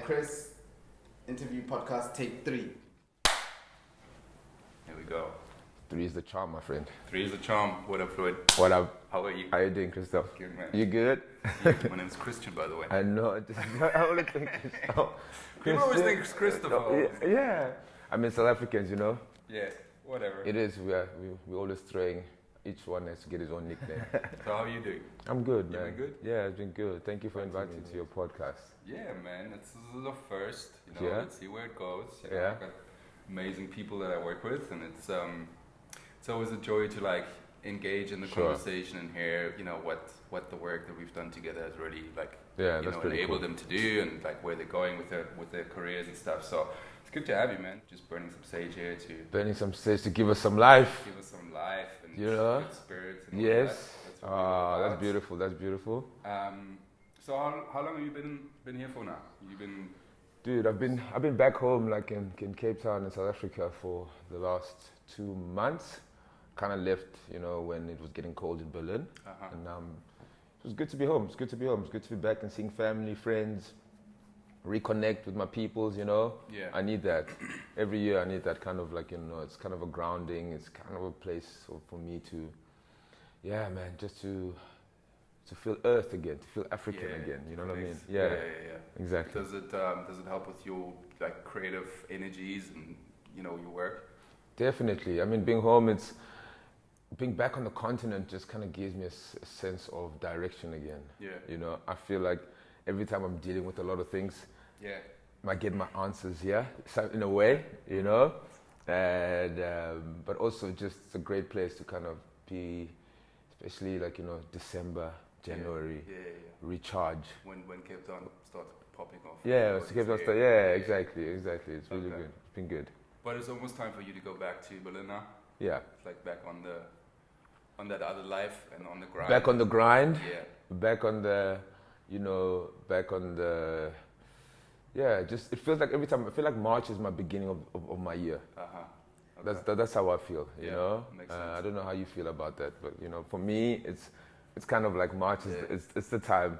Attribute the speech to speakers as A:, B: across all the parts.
A: Chris interview podcast take 3.
B: Here we go.
C: 3 is the charm, my friend.
B: 3 is the charm. What up, Floyd?
C: What up?
B: How are you?
C: How you doing, Christoph?
B: Good, man.
C: You good?
B: My name's Christian, by the way.
C: I know. I only think
B: People always think it's Christopher.
C: Yeah. I mean, South Africans, you know.
B: Yeah, whatever.
C: It is. We're always throwing. Each one has to get his own nickname.
B: So how are you doing?
C: I'm good, man.
B: You been good?
C: Yeah, it's been good. Thank you for inviting me to your podcast.
B: Yeah, man. This is the first. You know,
C: Yeah.
B: Let's see where it goes. You know,
C: Yeah.
B: I've got amazing people that I work with, and it's always a joy to like engage in the
C: Sure.
B: conversation and hear, you know, what the work that we've done together has really like,
C: Yeah,
B: you
C: that's
B: know,
C: pretty
B: enabled
C: cool.
B: them to do, and like where they're going with their careers and stuff. So it's good to have you, man. Just burning some sage here to
C: Burning some sage to give us some life.
B: give us some life and
C: You know?
B: good spirits. And all
C: Yes.
B: That's what we're all
C: That's
B: about.
C: beautiful. That's beautiful.
B: So how long have you been here for now? You've been
C: Dude, I've been back home, like in Cape Town in South Africa for the last 2 months. Kind of left, you know, when it was getting cold in Berlin, and it was good to be home. It's good to be home. It's good to be back and seeing family, friends, reconnect with my peoples. You know,
B: Yeah.
C: I need that every year. I need that kind of like, you know, it's kind of a grounding. It's kind of a place for me to, yeah, man, just to feel Earth again, to feel African
B: Yeah,
C: again. You know what I mean?
B: thanks.
C: Yeah,
B: yeah.
C: exactly.
B: Does it help with your like creative energies and you know your work?
C: Definitely. I mean, being home, being back on the continent just kind of gives me a sense of direction again.
B: Yeah.
C: You know, I feel like every time I'm dealing with a lot of things,
B: Yeah.
C: I get my answers here, so in a way, you know, and but also just it's a great place to kind of be, especially like, you know, December, January,
B: Yeah.
C: recharge.
B: When Cape Town starts popping off.
C: Yeah,
B: What
C: to get
B: is
C: that
B: there.
C: yeah, exactly. It's really
B: Okay.
C: good. It's been good.
B: But it's almost time for you to go back to Berlin now.
C: Yeah.
B: It's like back on that other life and on the grind.
C: Back on the grind.
B: Yeah.
C: Back on the, you know, just it feels like every time I feel like March is my beginning of my year.
B: Okay.
C: That's how I feel, you
B: Yeah,
C: know.
B: makes sense.
C: I don't know how you feel about that, but you know, for me, it's kind of like March is it's the time.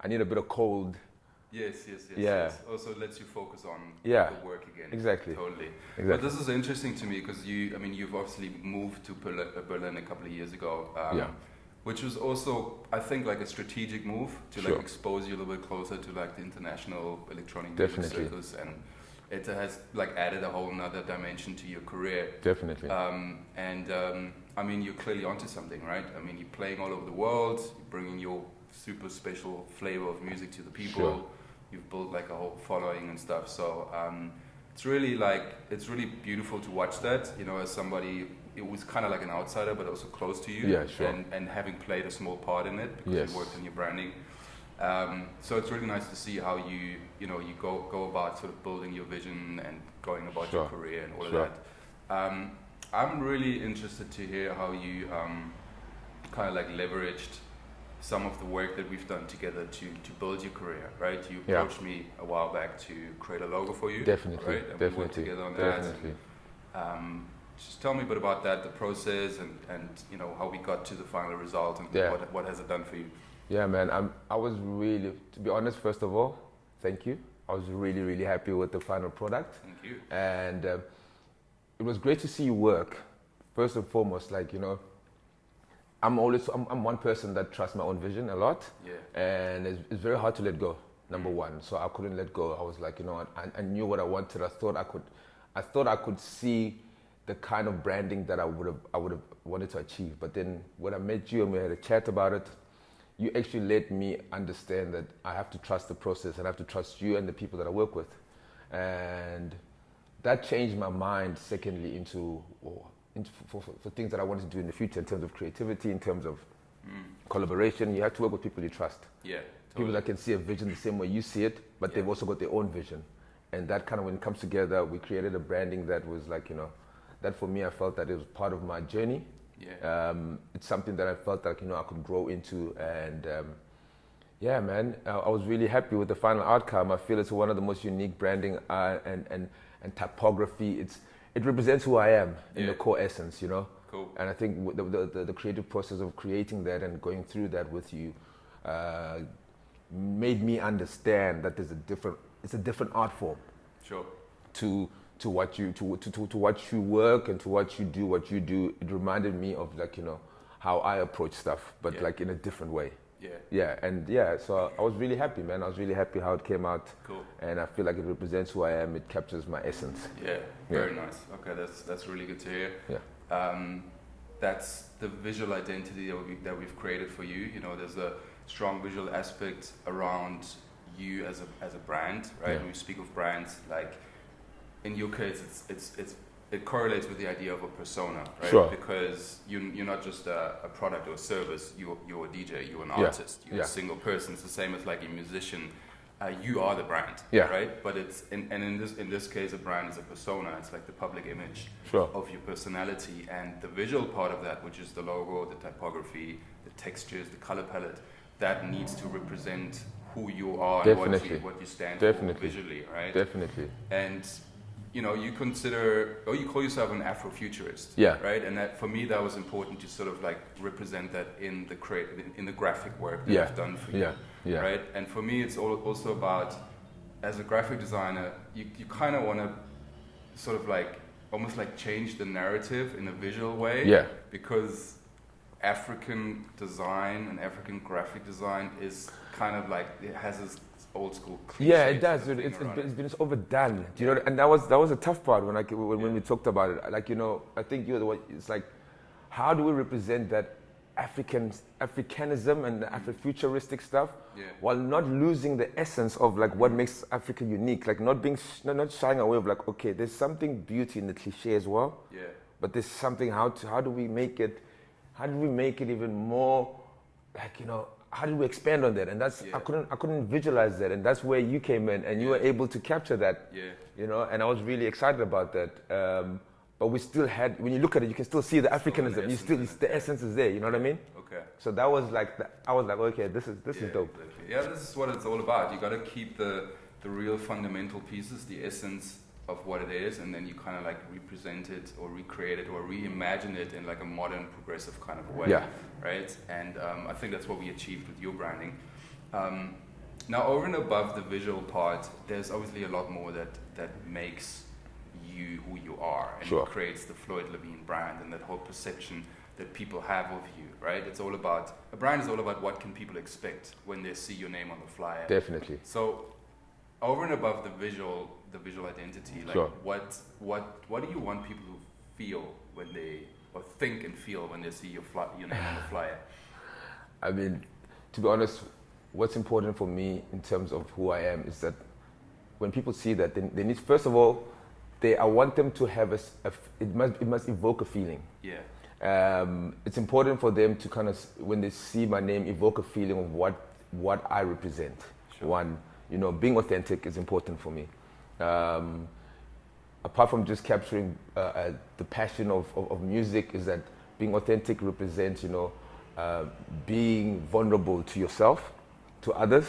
C: I need a bit of cold.
B: Yes.
C: Yeah.
B: Also lets you focus on
C: Yeah.
B: the work again.
C: Exactly.
B: Totally.
C: Exactly.
B: But this is interesting to me because you've obviously moved to Berlin a couple of years ago.
C: Yeah.
B: Which was also, I think, like a strategic move to
C: Sure.
B: like expose you a little bit closer to like the international electronic
C: Definitely.
B: music circus, and it has like added a whole nother dimension to your career.
C: Definitely.
B: I mean, you're clearly onto something, right? I mean, you're playing all over the world, you're bringing your super special flavor of music to the people.
C: Sure.
B: You've built like a whole following and stuff. So it's really beautiful to watch that. You know, as somebody, it was kind of like an outsider, but also close to you.
C: Yeah, sure.
B: And having played a small part in it because
C: Yes.
B: you worked on your branding. So it's really nice to see how you go about sort of building your vision and going about your
C: Sure.
B: career and all
C: Sure.
B: of that. I'm really interested to hear how you kind of like leveraged some of the work that we've done together to build your career, right? You
C: Yeah.
B: approached me a while back to create a logo for you.
C: Definitely.
B: Right? And we worked
C: Definitely.
B: together on that.
C: Definitely.
B: Just tell me a bit about that, the process, and you know how we got to the final result, and
C: Yeah.
B: what has it done for you?
C: Yeah, man. I was really, to be honest, first of all, thank you. I was really, really happy with the final product.
B: Thank you.
C: And it was great to see you work. First and foremost, like, you know, I'm one person that trusts my own vision a lot.
B: Yeah.
C: And it's very hard to let go, number one. So I couldn't let go. I was like, you know what, I knew what I wanted. I thought I could see the kind of branding that I would have wanted to achieve. But then when I met you and we had a chat about it, you actually let me understand that I have to trust the process and I have to trust you and the people that I work with. And that changed my mind, secondly, for things that I wanted to do in the future in terms of creativity, in terms of collaboration. You have to work with people you trust.
B: Yeah.
C: People that can see a vision the same way you see it, but they've also got their own vision. And that kind of, when it comes together, we created a branding that was like, you know, that for me, I felt that it was part of my journey.
B: Yeah.
C: It's something that I felt like, you know, I could grow into. And yeah, man, I was really happy with the final outcome. I feel it's one of the most unique branding and typography. It represents who I am in the core essence, you know.
B: Cool.
C: And I think the creative process of creating that and going through that with you made me understand that there's it's a different art form.
B: Sure.
C: To what you work and to what you do. It reminded me of like, you know, how I approach stuff, but like in a different way. So I was really happy, man. I was really happy how it came out.
B: Cool.
C: And I feel like it represents who I am. It captures my essence.
B: Very nice. Okay, that's really good to hear. That's the visual identity that we've created for you. You know, there's a strong visual aspect around you as a brand, right? When we speak of brands, like in your case, it correlates with the idea of a persona, right?
C: Sure.
B: Because you're not just a product or a service. You're a DJ. You're an artist. You're a single person. It's the same as like a musician. You are the brand, right? But it's in this case, a brand is a persona. It's like the public image of your personality, and the visual part of that, which is the logo, the typography, the textures, the color palette, that needs to represent who you are and what you stand for visually, right?
C: Definitely.
B: And you know, you call yourself an afrofuturist, right? And that, for me, that was important to sort of like represent that in the graphic work that I've done for you, right? And for me, it's also about, as a graphic designer, you kind of want to sort of like almost like change the narrative in a visual way, because African design and African graphic design is kind of like, it has this old school cliche.
C: Yeah, it does. It's been overdone. Do you know? And that was a tough part when we talked about it. Like, you know, I think you're the one. It's like, how do we represent that Africanism and the Afrofuturistic stuff while not losing the essence of like what makes Africa unique? Like not shying away of like, okay, there's something beauty in the cliche as well. Yeah. But there's something. How do we make it? How do we make it even more? Like, you know, how did we expand on that? And that's I couldn't visualize that, and that's where you came in, and you were able to capture that. You know, and I was really excited about that. But we still had, when you look at it, you can still see the Africanism. The essence is there. You know what I mean? Okay. So that was like, I was like, okay, this is dope.
B: Exactly. Yeah, this is what it's all about. You got to keep the real fundamental pieces, the essence of what it is, and then you kind of like represent it or recreate it or reimagine it in like a modern, progressive kind of way. Right? And I think that's what we achieved with your branding. Now, over and above the visual part, there's obviously a lot more that makes you who you are, and it creates the Floyd Lavine brand and that whole perception that people have of you, right? A brand is all about what can people expect when they see your name on the flyer.
C: Definitely.
B: So, over and above the visual identity, like what do you want people to feel when they, or think and feel when they see your name on the flyer?
C: I mean, to be honest, what's important for me in terms of who I am is that when people see that, they need, first of all, I want them to have it must evoke a feeling. It's important for them to kind of, when they see my name, evoke a feeling of what I represent. One, you know, being authentic is important for me. Apart from just capturing the passion of music, is that being authentic represents, you know, being vulnerable to yourself, to others,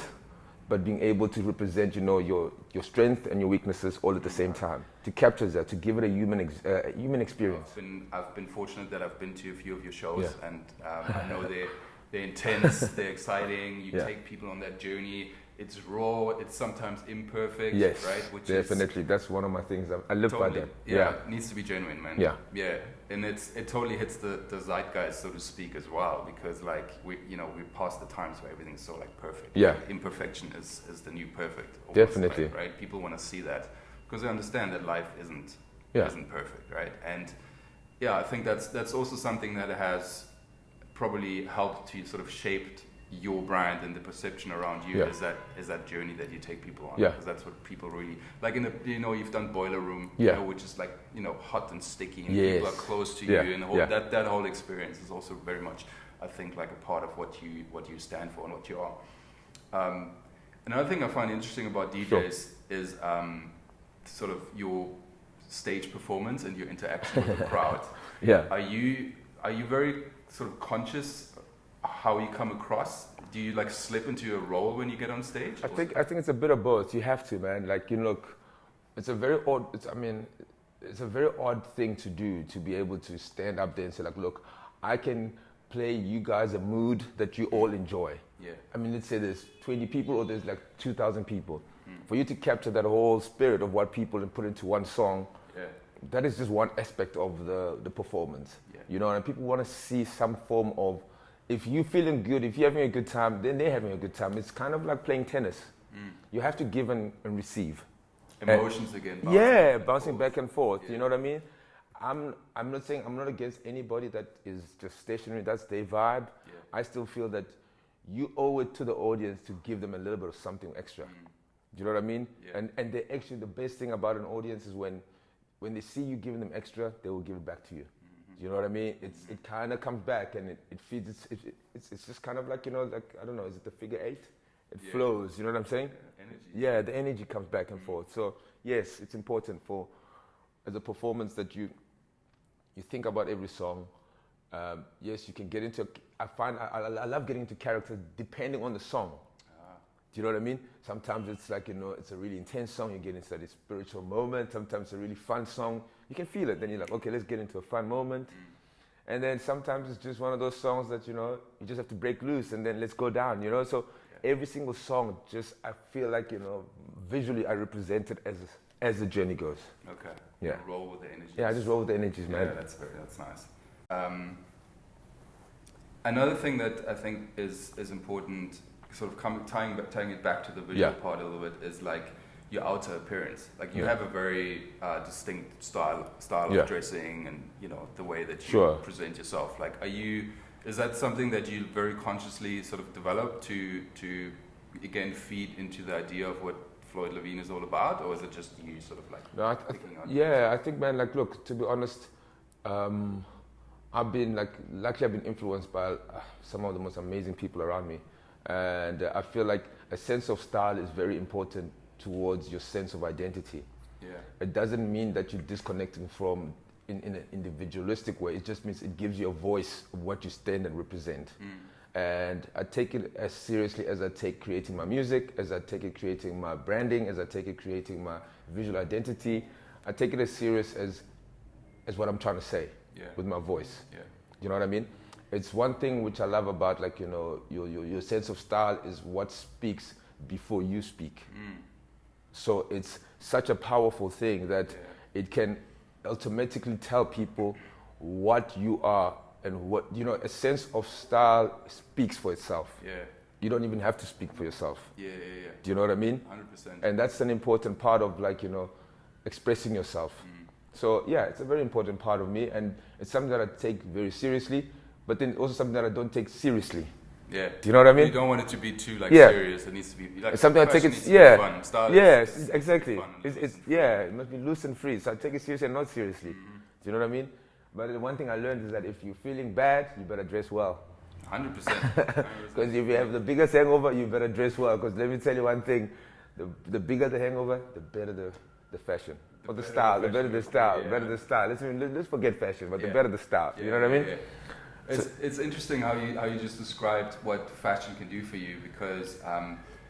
C: but being able to represent, you know, your strength and your weaknesses all at the same time. To capture that, to give it a human experience.
B: I've been fortunate that I've been to a few of your shows, and I know they're intense, they're exciting. You take people on that journey. It's raw. It's sometimes imperfect.
C: Yes,
B: right.
C: Definitely. That's one of my things. I live by that.
B: It needs to be genuine, man. And it totally hits the zeitgeist, so to speak, as well, because like we're past the times where everything's so like perfect. Like, imperfection is the new perfect. Almost,
C: definitely.
B: Right. People want to see that because they understand that life isn't perfect, right? And I think that's also something that has probably helped to sort of shaped your brand and the perception around you is that journey that you take people on, because that's what people really like. You've done Boiler Room, which is like, you know, hot and sticky, and people are close to you, and that whole experience is also very much, I think, like a part of what you stand for and what you are. Another thing I find interesting about DJs is sort of your stage performance and your interaction with the crowd. Are you very sort of conscious how you come across? Do you like slip into your role when you get on stage?
C: I think it's a bit of both. You have to, man. Like, you know, it's a very odd thing to do, to be able to stand up there and say like, look, I can play you guys a mood that you all enjoy. I mean, let's say there's 20 people or there's like 2,000 people. For you to capture that whole spirit of what people put into one song, that is just one aspect of the performance. Yeah. You know, and people want to see some form of, if you're feeling good, if you're having a good time, then they're having a good time. It's kind of like playing tennis. You have to give and receive.
B: Emotions again.
C: Bouncing back and forth. Yeah. You know what I mean? I'm not saying, I'm not against anybody that is just stationary. That's their vibe. Yeah. I still feel that you owe it to the audience to give them a little bit of something extra. Do you know what I mean? Yeah. And they actually, the best thing about an audience is when they see you giving them extra, they will give it back to you. Do you know what I mean? It kind of comes back and it feeds. It's just kind of like, you know, like, I don't know, is it the figure 8? It flows. You know what I'm saying?
B: Energy.
C: Yeah, the energy comes back and forth. So yes, it's important for as a performance that you think about every song. Yes, you can get into. I love getting into characters depending on the song. Do you know what I mean? Sometimes it's like, you know, it's a really intense song. You get into that spiritual moment. Sometimes it's a really fun song. You can feel it. Then you're like, okay, let's get into a fun moment. And then sometimes it's just one of those songs that, you know, you just have to break loose and then let's go down, you know? So every single song, just, I feel like, you know, visually I represent it as the journey goes.
B: Okay.
C: Yeah.
B: You roll with the energies.
C: Yeah, I just roll with the energies, man.
B: Yeah, that's nice. Another thing that I think is important, sort of tying it back to the visual part a little bit, is like your outer appearance. Like you have a very distinct style of dressing, and you know the way that you present yourself. Like, is that something that you very consciously sort of develop to again feed into the idea of what Floyd Lavine is all about, or is it just you sort of like picking on?
C: Yeah, I think, man. Like, look, to be honest, I've been influenced by some of the most amazing people around me. And I feel like a sense of style is very important towards your sense of identity. Yeah. It doesn't mean that you're disconnecting from in an individualistic way. It just means it gives you a voice of what you stand and represent. And I take it as seriously as I take creating my music, as I take it creating my branding, as I take it creating my visual identity. I take it as serious as what I'm trying to say with my voice. Yeah. You know what I mean? It's one thing which I love about, like, you know, your sense of style is what speaks before you speak. So it's such a powerful thing that it can automatically tell people what you are and what, you know, a sense of style speaks for itself. Yeah. You don't even have to speak for yourself. Yeah. Do you know what I mean? 100%. And that's an important part of, like, you know, expressing yourself. So yeah, it's a very important part of me, and it's something that I take very seriously. But then also something that I don't take seriously. Yeah. Do you know what I mean?
B: You don't want it to be too serious. It needs to be like
C: something I take it.
B: Fun.
C: Exactly. It must be loose and free. So I take it seriously and not seriously. Do you know what I mean? But the one thing I learned is that if you're feeling bad, you better dress well.
B: 100%.
C: Because if you have the biggest hangover, you better dress well. Because let me tell you one thing: the bigger the hangover, the better the fashion. Or the style. The better the style. The better the style. Let's forget fashion, but the better the style. You know what I mean?
B: It's interesting how you just described what fashion can do for you, because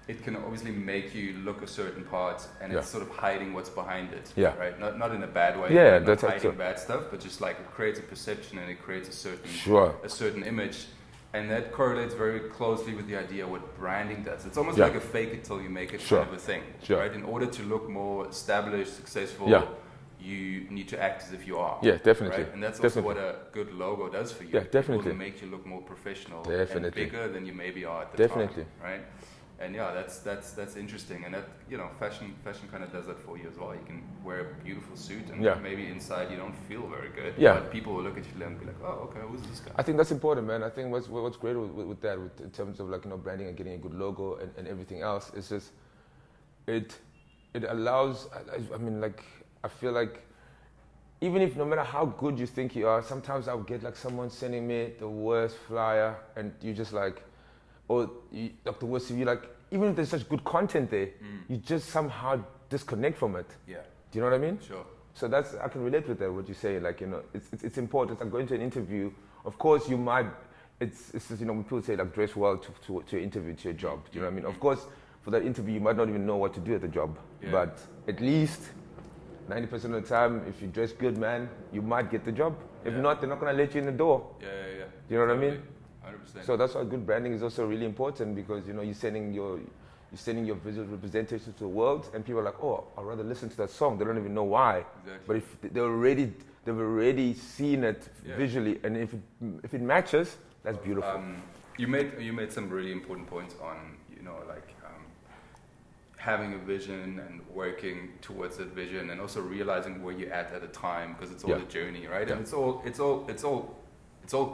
B: it can obviously make you look a certain part, and it's sort of hiding what's behind it. Yeah. Right. Not in a bad way.
C: Yeah.
B: Not hiding bad stuff, but just like it creates a perception and it creates a certain image, and that correlates very closely with the idea of what branding does. It's almost like a fake it till you make it kind of a thing. Right. In order to look more established, successful. Yeah. You need to act as if you are.
C: Yeah, definitely.
B: Right? And that's also what a good logo does for you.
C: Yeah, definitely.
B: It will make you look more professional and bigger than you maybe are at the time. Right? And yeah, that's interesting. And that, you know, fashion kind of does that for you as well. You can wear a beautiful suit and maybe inside you don't feel very good. Yeah. But people will look at you and be like, oh, okay, who's this guy?
C: I think that's important, man. I think what's great with that, in terms of, like, you know, branding and getting a good logo and everything else, is just it allows. I mean, like, I feel like even if no matter how good you think you are, sometimes I'll get like someone sending me the worst flyer, and you just like, or like the worst of you, like, even if there's such good content there, you just somehow disconnect from it. Yeah. Do you know what I mean?
B: Sure.
C: So I can relate with that, what you say. Like, you know, it's important. It's like going to an interview. Of course, you might, it's just, you know, when people say like dress well to an interview, to your job. Do you know what I mean? Of course, for that interview, you might not even know what to do at the job, but at least 90% of the time, if you dress good, man, you might get the job. If not, they're not going to let you in the door.
B: Yeah.
C: Do you know what I mean?
B: 100%.
C: So that's why good branding is also really important, because, you know, you're sending your you're sending your visual representation to the world, and people are like, oh, I'd rather listen to that song. They don't even know why.
B: Exactly.
C: But if they've already seen it visually, and if it matches, that's beautiful.
B: You made some really important points on, like having a vision and working towards that vision, and also realizing where you're at a time, because it's all a journey, right? And it's all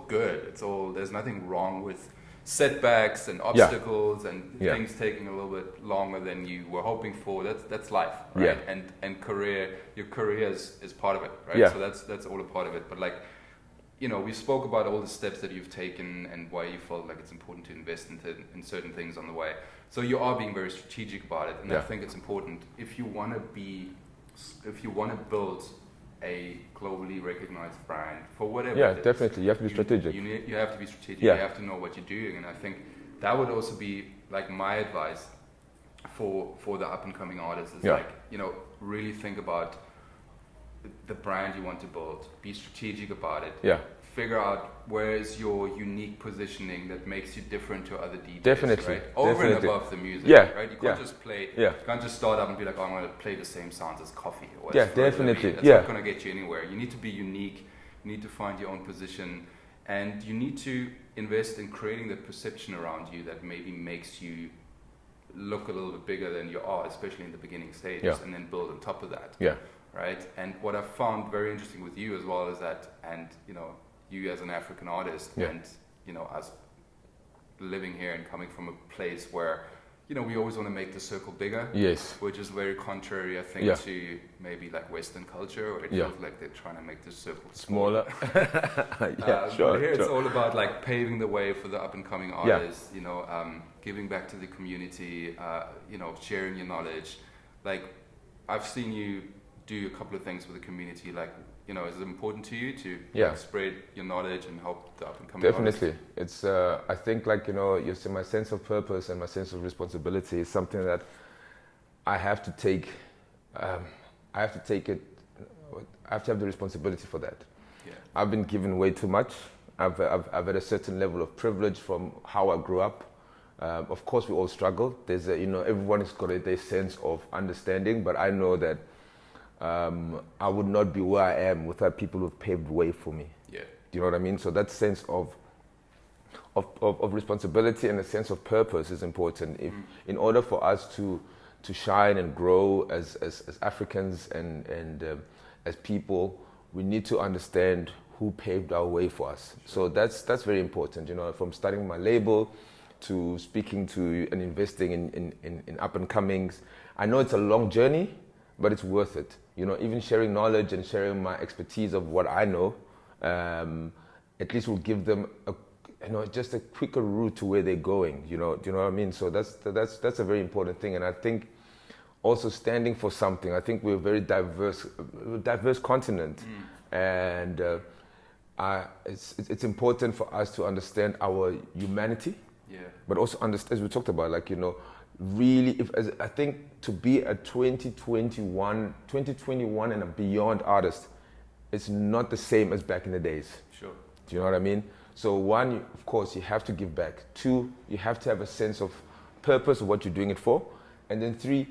B: good. There's nothing wrong with setbacks and obstacles and things taking a little bit longer than you were hoping for. That's life, right? And your career is part of it, right? So that's all a part of it. But like, we spoke about all the steps that you've taken and why you felt like it's important to invest in certain things on the way. So you are being very strategic about it, and I think it's important if you want to build a globally recognized brand for whatever. Yeah,
C: definitely. You have to be strategic.
B: You have to be strategic. You have to know what you're doing, and I think that would also be like my advice for the up and coming artists is like, really think about the brand you want to build. Be strategic about it. Yeah. Figure out where is your unique positioning that makes you different to other DJs.
C: Definitely.
B: Right? Over and above the music. Right? You can't just play. You can't just start up and be like, oh, I'm going to play the same sounds as Coffee. Or
C: definitely.
B: That's not going to get you anywhere. You need to be unique. You need to find your own position, and you need to invest in creating the perception around you that maybe makes you look a little bit bigger than you are, especially in the beginning stages, and then build on top of that. Yeah. Right. And what I found very interesting with you as well is that, and you as an African artist, and us living here and coming from a place where we always want to make the circle bigger, which is very contrary, I think, to maybe like Western culture, where it feels like they're trying to make the circle smaller. But here it's all about like paving the way for the up and coming artists, giving back to the community, sharing your knowledge. Like, I've seen you do a couple of things with the community, like, is it important to you to like, spread your knowledge and help the up and coming artists?
C: Definitely. It's I think, like, you see, my sense of purpose and my sense of responsibility is something that I have to take. I have to have the responsibility for that. I've been given way too much. I've had a certain level of privilege from how I grew up. Of course, we all struggle. There's everyone has got their sense of understanding, but I know that I would not be where I am without people who've paved the way for me. Yeah. Do you know what I mean? So that sense of responsibility and a sense of purpose is important. In order for us to shine and grow as Africans and as people, we need to understand who paved our way for us. So that's very important. From starting my label to speaking to and investing in up and comings. I know it's a long journey, but it's worth it. Even sharing knowledge and sharing my expertise of what I know, at least will give them just a quicker route to where they're going. Do you know what I mean? So that's a very important thing. And I think also standing for something. I think we're a very diverse continent, and it's important for us to understand our humanity. Yeah. But also understand, as we talked about, like, really, I think to be a 2021 and a beyond artist, it's not the same as back in the days. Sure. Do you know what I mean? So one, of course, you have to give back. Two, you have to have a sense of purpose of what you're doing it for. And then three,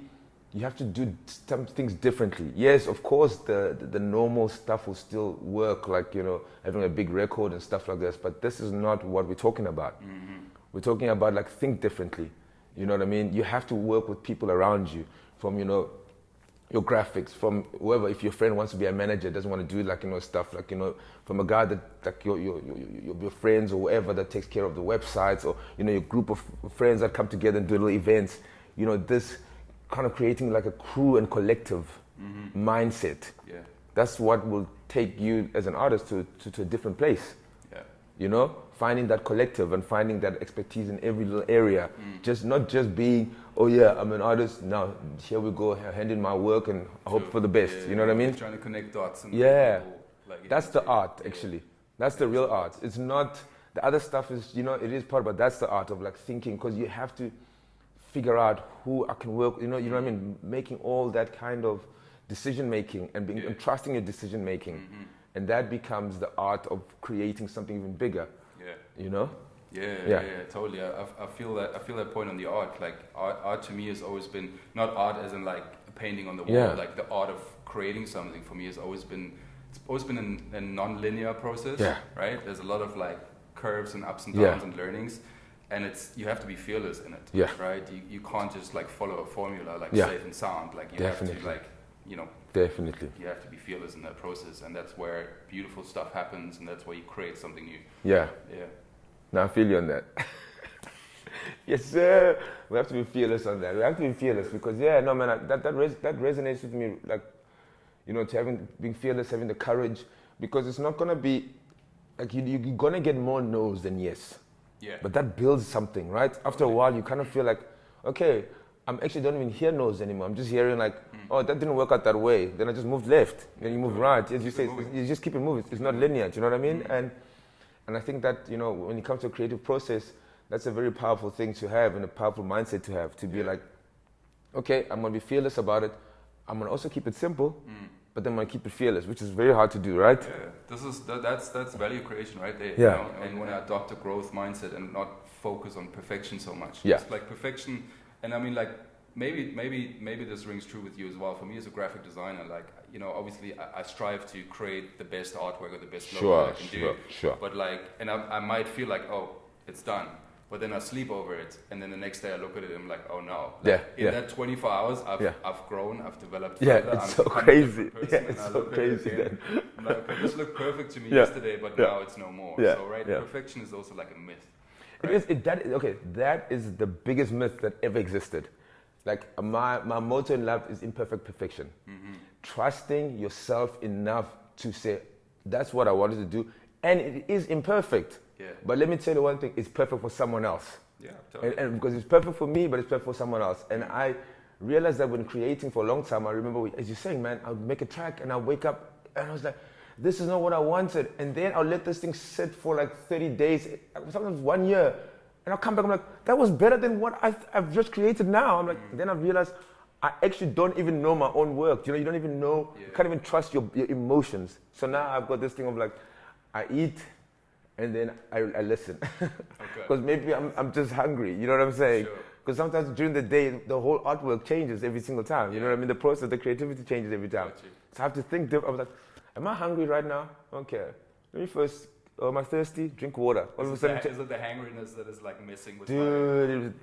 C: you have to do some things differently. Yes, of course, the normal stuff will still work, like, having a big record and stuff like this, but this is not what we're talking about. Mm-hmm. We're talking about, like, think differently. You know what I mean? You have to work with people around you, from, your graphics, from whoever. If your friend wants to be a manager, doesn't want to do, like, stuff, like, from a guy that, like, your friends or whoever that takes care of the websites, or, your group of friends that come together and do little events. This kind of creating like a crew and collective mindset. Yeah. That's what will take you as an artist to a different place. Yeah. Finding that collective and finding that expertise in every little area. Not just being, oh yeah, I'm an artist, now here we go, hand in my work and hope for the best. Yeah, you know what I mean?
B: Trying to connect dots. And
C: that's the art, actually. That's the real art. It's not, the other stuff is, it is part, but that's the art of, like, thinking, because you have to figure out who I can work, you know what I mean? Making all that kind of decision making and and trusting your decision making. Mm-hmm. And that becomes the art of creating something even bigger. Yeah.
B: Yeah, totally. I feel that point on the art. Like art to me has always been not art as in like a painting on the wall. Like the art of creating something for me has always been a non-linear process. Yeah. Right. There's a lot of like curves and ups and downs and learnings, and you have to be fearless in it. Yeah. Right. You can't just like follow a formula like safe and sound. Like you have to like Definitely. You have to be fearless in that process, and that's where beautiful stuff happens, and that's where you create something new. Yeah.
C: Now I feel you on that. Yes, sir. We have to be fearless on that. We have to be fearless because, that resonates with me. Like, being fearless, having the courage, because it's not gonna be like you're gonna get more no's than yes. Yeah. But that builds something, right? After a while, you kind of feel like, okay, I'm actually don't even hear no's anymore. I'm just hearing like, oh, that didn't work out that way. Then I just moved left. Then you move right. As you say, you just keep it moving. It's not linear. Do you know what I mean? And I think that, when it comes to a creative process, that's a very powerful thing to have and a powerful mindset to have, to be like, okay, I'm going to be fearless about it. I'm going to also keep it simple, but then I'm going to keep it fearless, which is very hard to do, right?
B: Yeah, that's value creation right there. Yeah. And when I adopt a growth mindset and not focus on perfection so much. Yeah. It's like perfection, and I mean like, maybe this rings true with you as well. For me as a graphic designer, like, obviously I strive to create the best artwork or the best logo I can do. Sure. But like, and I might feel like, oh, it's done. But then I sleep over it, and then the next day I look at it and I'm like, oh no. Like, in that 24 hours, I've grown, I've developed further.
C: Yeah, it's so crazy. It's so crazy then.
B: I'm like, okay, this looked perfect to me yesterday, but now it's no more. Yeah. So perfection is also like a myth. Right?
C: That is the biggest myth that ever existed. Like my motto in life is imperfect perfection. Mm-hmm. Trusting yourself enough to say, that's what I wanted to do. And it is imperfect. Yeah. But let me tell you one thing, it's perfect for someone else. Yeah, totally. And because it's perfect for me, but it's perfect for someone else. And I realized that when creating for a long time, I remember, as you're saying, man, I'll make a track and I'll wake up and I was like, this is not what I wanted. And then I'll let this thing sit for like 30 days, sometimes 1 year. And I'll come back, I'm like, that was better than what I've just created now. I'm like, then I realized I actually don't even know my own work. You don't even know, you can't even trust your emotions. So now I've got this thing of like, I eat and then I listen. Because maybe I'm just hungry, you know what I'm saying? Because sometimes during the day, the whole artwork changes every single time. You know what I mean? The process, the creativity changes every time. So I have to think different. I was like, am I hungry right now? Okay, let me first, am I thirsty? Drink water. All of a sudden,
B: is it the hangriness that is like missing with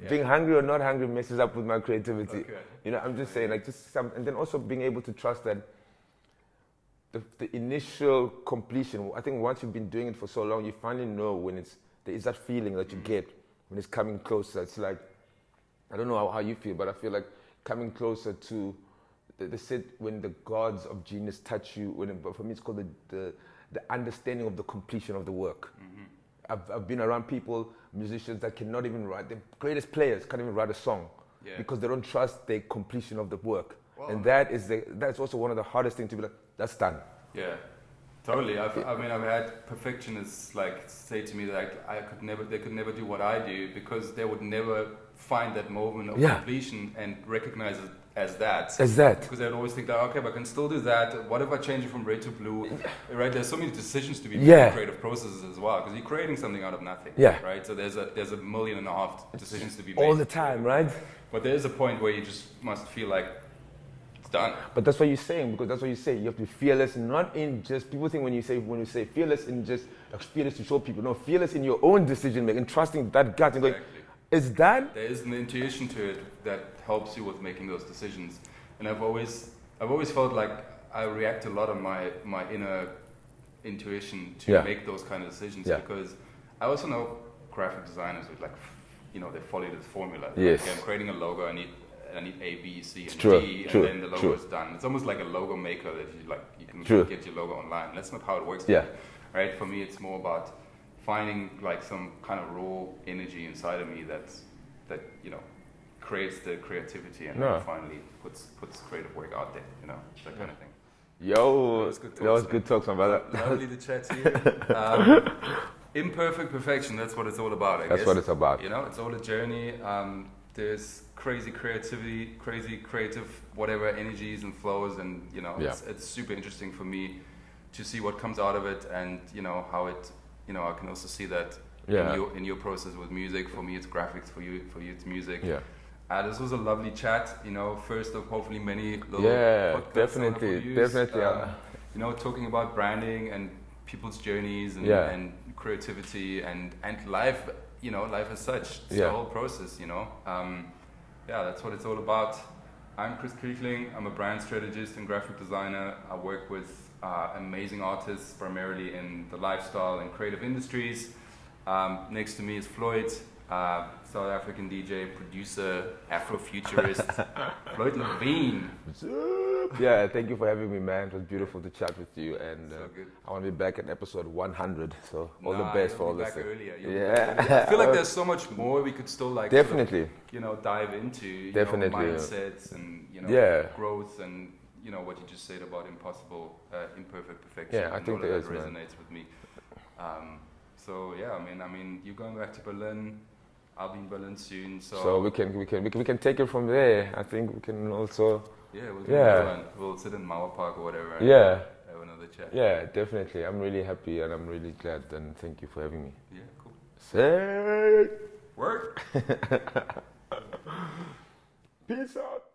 C: being hungry or not hungry messes up with my creativity. Okay. I'm just saying, like, and then also being able to trust that the initial completion, I think once you've been doing it for so long, you finally know when there is that feeling that you get when it's coming closer. It's like, I don't know how you feel, but I feel like coming closer to, they said when the gods of genius touch you, but for me it's called the understanding of the completion of the work. Mm-hmm. I've been around people, musicians that cannot even write, the greatest players can't even write a song because they don't trust the completion of the work. Wow. And that's also one of the hardest things to be like, that's done.
B: Yeah, totally. I've had perfectionists like say to me that they could never do what I do because they would never find that moment of completion and recognize it as that. Because they'd always think that, okay, but I can still do that. What if I change it from red to blue? Right? There's so many decisions to be made in creative processes as well, because you're creating something out of nothing. Yeah. Right? So there's 1.5 million decisions to be made.
C: All the time, right?
B: But there is a point where you just must feel like it's done.
C: But that's what you're saying, because that's what you say. You have to be fearless, not in just, people think when you say fearless in just, like fearless to show people. No, fearless in your own decision making, trusting that gut and going, it's done.
B: There is an intuition to it that helps you with making those decisions. And I've always felt like I react a lot on my inner intuition to make those kind of decisions because I also know graphic designers with they follow this formula.
C: Yes.
B: Okay, I'm creating a logo, I need A, B, C, and D, and then the logo is done. It's almost like a logo maker that you can get your logo online. That's not how it works. Yeah. Right? For me, it's more about finding like some kind of raw energy inside of me that creates the creativity and finally puts creative work out there, that kind of thing.
C: Yo, that was good talks, my brother.
B: Lovely to chat to you. Imperfect perfection, that's what it's all about, I guess.
C: That's what it's about.
B: It's all a journey. There's crazy creativity, crazy creative whatever energies and flows, and it's super interesting for me to see what comes out of it, and how it I can also see that in your process with music. For me, it's graphics. For you, it's music.
C: Yeah.
B: This was a lovely chat. First of hopefully many little podcasts
C: definitely.
B: Talking about branding and people's journeys and creativity and life. Life as such. It's the whole process. That's what it's all about. I'm Chris Kriechling. I'm a brand strategist and graphic designer. I work with amazing artists, primarily in the lifestyle and creative industries. Next to me is Floyd, South African DJ, producer, afrofuturist, Floyd Lavine.
C: Yeah, thank you for having me, man. It was beautiful to chat with you, and
B: So good.
C: I want to be back at episode 100. So all the best for all this.
B: I feel like there's so much more we could still
C: definitely
B: dive into.
C: Definitely.
B: Mindsets and growth and what you just said about imperfect perfection.
C: Yeah, I think there is,
B: that resonates with me. I mean, you're going back to Berlin. I'll be in Berlin soon.
C: So we can take it from there. I think we can also.
B: We'll sit in Mauer Park or whatever. And have another chat.
C: Yeah, definitely. I'm really happy and I'm really glad, and thank you for having me.
B: Yeah, cool.
C: Say
B: work.
C: Peace out.